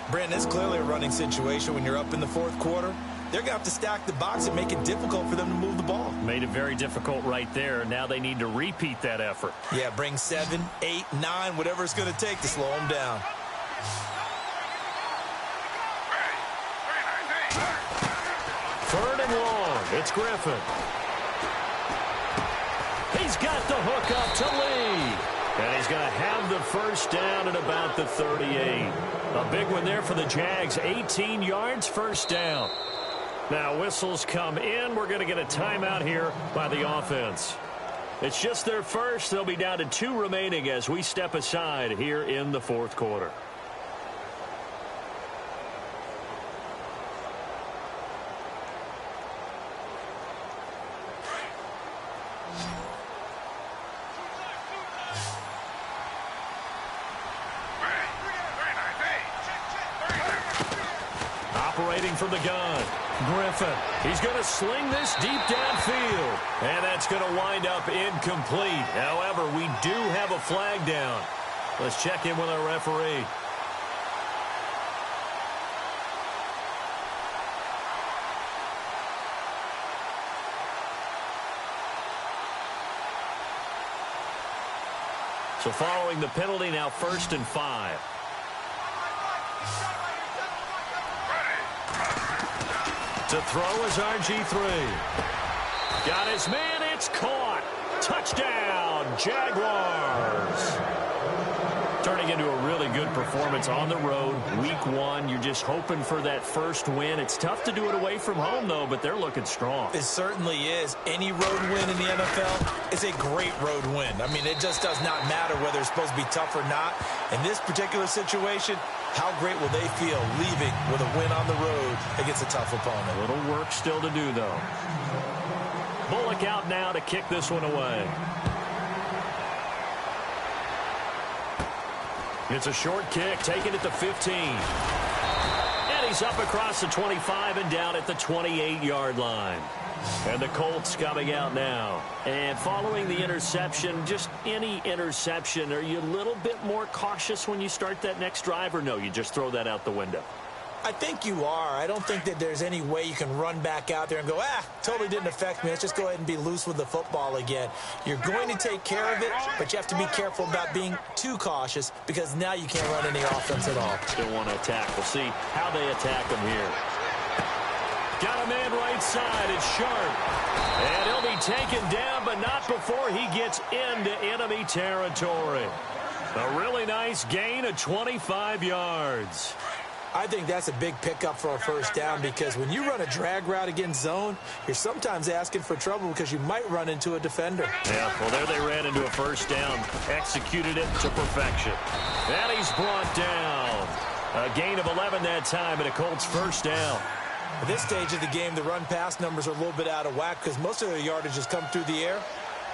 Brandon, it's clearly a running situation when you're up in the 4th quarter. They're going to have to stack the box and make it difficult for them to move the ball. Made it very difficult right there. Now they need to repeat that effort. Yeah, bring 7, 8, 9, whatever it's going to take to slow them down. Third and long. It's Griffin. He's got the hook up to Lee. And he's going to have the first down at about the 38. A big one there for the Jags. 18 yards, first down. Now whistles come in. We're going to get a timeout here by the offense. It's just their first. They'll be down to 2 remaining as we step aside here in the 4th quarter. Operating from the gun. Griffin. He's going to sling this deep downfield. And that's going to wind up incomplete. However, we do have a flag down. Let's check in with our referee. So following the penalty, now 1st and 5. To throw is RG3. Got his man, it's caught. Touchdown, Jaguars. Turning into a really good performance on the road. Week 1, you're just hoping for that first win. It's tough to do it away from home, though, but they're looking strong. It certainly is. Any road win in the NFL is a great road win. I mean, it just does not matter whether it's supposed to be tough or not. In this particular situation, how great will they feel leaving with a win on the road against a tough opponent? A little work still to do, though. Bullock out now to kick this one away. It's a short kick, taken at the 15. And he's up across the 25 and down at the 28-yard line. And the Colts coming out now. And following the interception, just any interception, are you a little bit more cautious when you start that next drive, or no, you just throw that out the window? I think you are. I don't think that there's any way you can run back out there and go, totally didn't affect me. Let's just go ahead and be loose with the football again. You're going to take care of it, but you have to be careful about being too cautious because now you can't run any offense at all. Still want to attack. We'll see how they attack them here. Got a man right side. It's Sharp. And he'll be taken down, but not before he gets into enemy territory. A really nice gain of 25 yards. I think that's a big pickup for a first down because when you run a drag route against zone, you're sometimes asking for trouble because you might run into a defender. Yeah, well, there they ran into a first down. Executed it to perfection. And he's brought down. A gain of 11 that time and a Colts first down. At this stage of the game, the run-pass numbers are a little bit out of whack because most of their yardage has come through the air.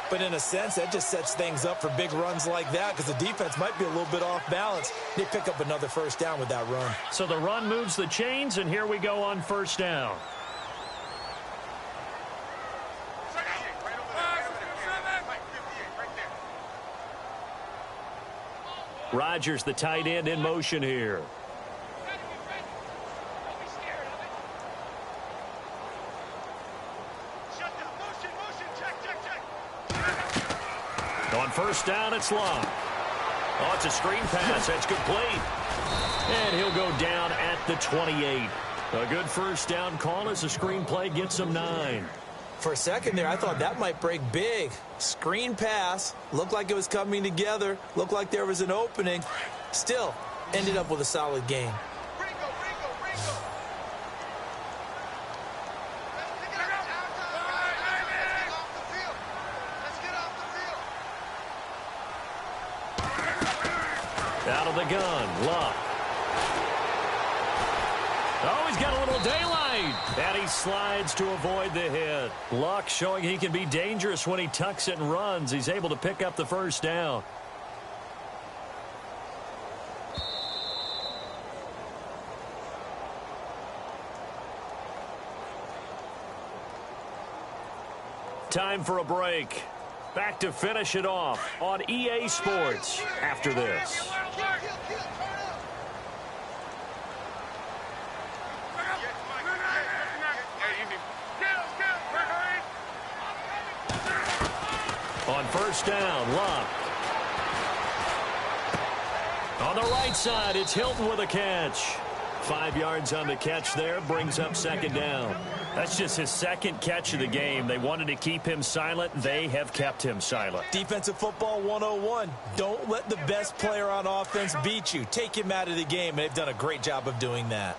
But in a sense, that just sets things up for big runs like that because the defense might be a little bit off balance. They pick up another first down with that run. So the run moves the chains, and here we go on first down. Rodgers, the tight end, in motion here. On first down, it's Long. Oh, it's a screen pass. That's complete. And he'll go down at the 28. A good first down call as the screen play gets him 9. For a second there, I thought that might break big. Screen pass. Looked like it was coming together. Looked like there was an opening. Still, ended up with a solid gain. Out of the gun, Luck. Oh, he's got a little daylight. And he slides to avoid the hit. Luck showing he can be dangerous when he tucks it and runs. He's able to pick up the first down. time for a break. Back to finish it off on EA Sports after this. On first down, Luck. On the right side, it's Hilton with a catch. 5 yards on the catch there, brings up second down. That's just his second catch of the game. They wanted to keep him silent. They have kept him silent. Defensive football 101. Don't let the best player on offense beat you. Take him out of the game, and they've done a great job of doing that.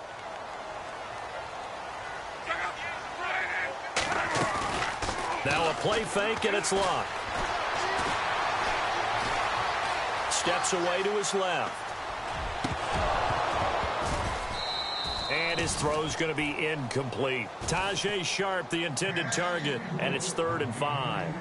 Now a play fake, and it's Luck. Steps away to his left. And his throw's going to be incomplete. Tajay Sharp, the intended target, and it's 3rd and 5.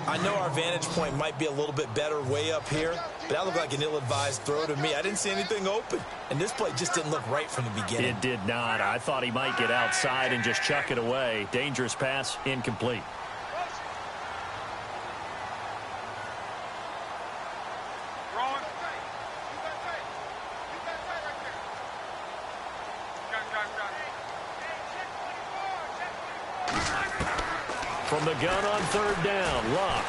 I know our vantage point might be a little bit better way up here, but that looked like an ill-advised throw to me. I didn't see anything open, and this play just didn't look right from the beginning. It did not. I thought he might get outside and just chuck it away. Dangerous pass, incomplete. From the gun on 3rd down, Luck.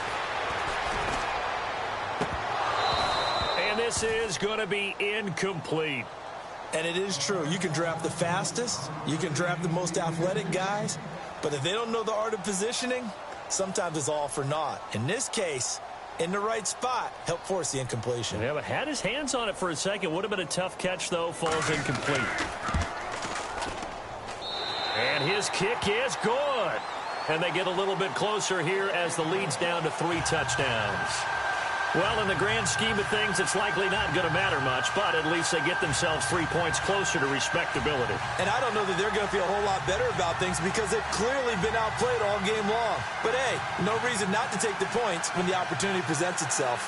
And this is going to be incomplete. And it is true. You can draft the fastest. You can draft the most athletic guys. But if they don't know the art of positioning, sometimes it's all for naught. In this case, in the right spot, helped force the incompletion. Yeah, but had his hands on it for a second. Would have been a tough catch, though. Falls incomplete. And his kick is good. And they get a little bit closer here as the lead's down to 3 touchdowns. Well, in the grand scheme of things, it's likely not going to matter much, but at least they get themselves 3 points closer to respectability. And I don't know that they're going to feel a whole lot better about things because they've clearly been outplayed all game long. But, hey, no reason not to take the points when the opportunity presents itself.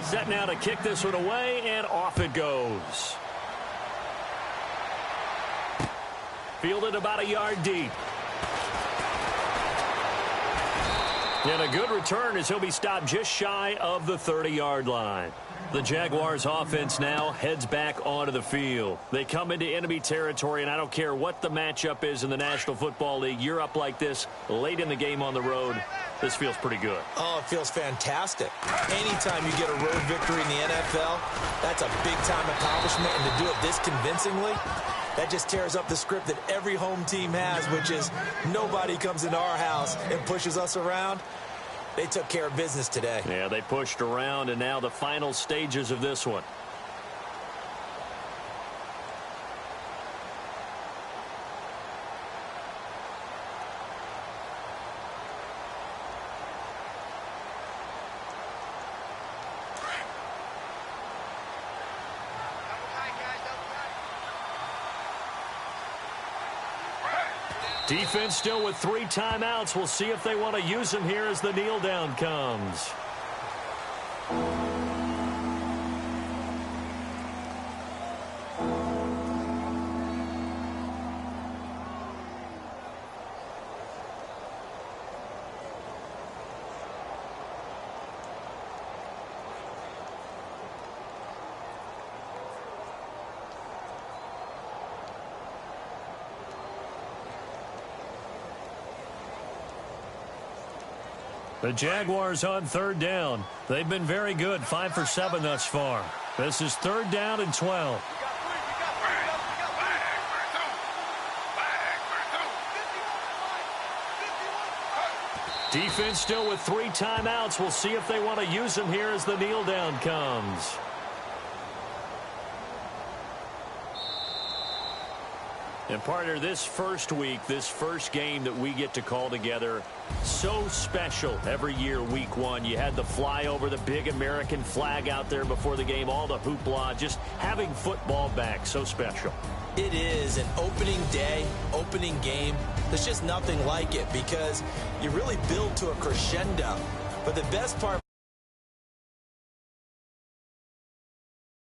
Set now to kick this one away, and off it goes. Fielded about a yard deep. And a good return as he'll be stopped just shy of the 30-yard line. The Jaguars offense now heads back onto the field. They come into enemy territory, and I don't care what the matchup is in the National Football League. You're up like this late in the game on the road. This feels pretty good. Oh, it feels fantastic. Anytime you get a road victory in the NFL, that's a big-time accomplishment, and to do it this convincingly, that just tears up the script that every home team has, which is nobody comes into our house and pushes us around. They took care of business today. Yeah, they pushed around, and now the final stages of this one. Defense still with 3 timeouts. We'll see if they want to use them here as the kneel down comes. The Jaguars on 3rd down. They've been very good, 5 for 7 thus far. This is 3rd down and 12. Defense still with 3 timeouts. We'll see if they want to use them here as the kneel down comes. And partner, this first week, this first game that we get to call together, so special every year, week 1. You had the flyover, the big American flag out there before the game, all the hoopla, just having football back, so special. It is an opening day, opening game. There's just nothing like it because you really build to a crescendo. But the best part